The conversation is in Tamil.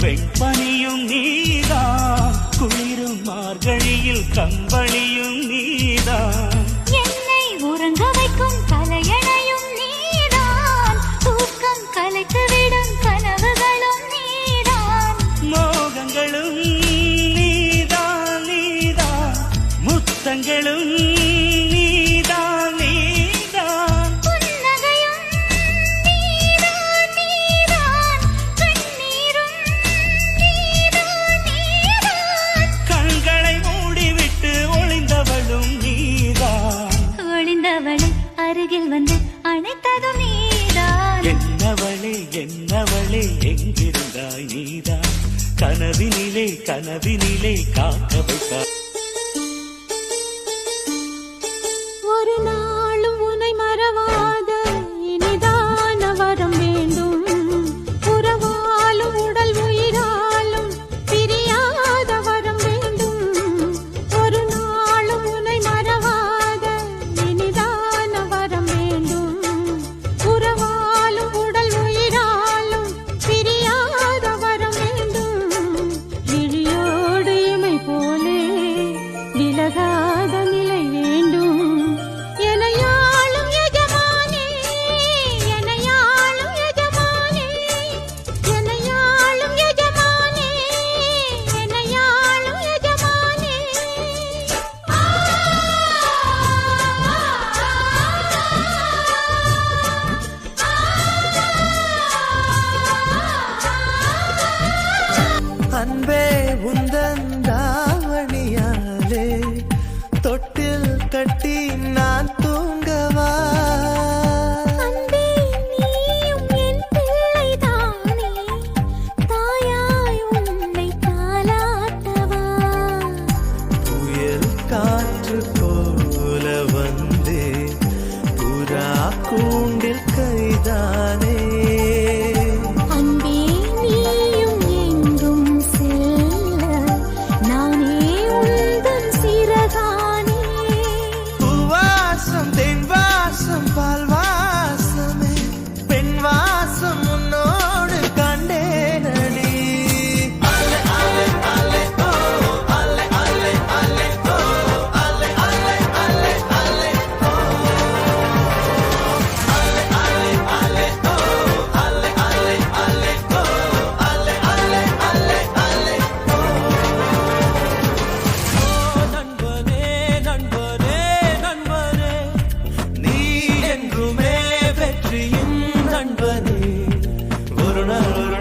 வெண்பனியும் நீதான், குளிரும் மார்கழியில் கம்பளியும் நீதான், என்னை உறங்க வைக்கும் தலையணையும் நீதான், தூக்கம் கலைத்துவிடும் கனவுகளும் நீதான், மோகங்களும் நீதான் நீதான், முத்தங்களும் நீதான் நீதான், புன்னகையும் நீதான் நீதான், கண்ணீரும் நீதான் நீதான், கண்களை மூடிவிட்டு ஒளிந்தவளும் நீதான், ஒளிந்தவளை அருகில் வந்து அணைத்ததும் நீதான், என்னவளே என்னவளே எங்கிருந்தாய் நீதான், கனவினிலே கனவினிலே காக்க வைத்தாய். ஒரு நாளும் உன்னை மறவாத இனிதான வரம் வேண்டும், உறவாலும் உடல் உயிராலும் பிரியாத வரம் வேண்டும், ஒரு நாளும் உன்னை மறவாத இனிதான வரம் வேண்டும், உறவாலும் உடல் உயிராலும் பிரியாத வரம் வேண்டும், விழியோடு இமை போலே விலகாத நிலை வேண்டும், எனையாளும் எஜமானே எனையாளும் எஜமானே எனையாளும் எஜமானே எனையாளும் எஜமானே. அன்பே உந்தன் தாவணியாலே தொட்டில் கட்டி நான் தூங்கவா, அன்பே நீயும் என் பிள்ளைதானே, தாயாய் உன்னை தாலாட்டவா, புயல் காற்று போல வந்தே புறா கூண்டில் கைதானே, அன்பே நீயும் எங்கும் செல்ல நானே உந்தன் சிறகானே, பூவாசம் தென் வாசம் பால் வாசமே பெண் வாசம் உன்னோடு கண்டேனடி, நண்பனே ஒரு நாள்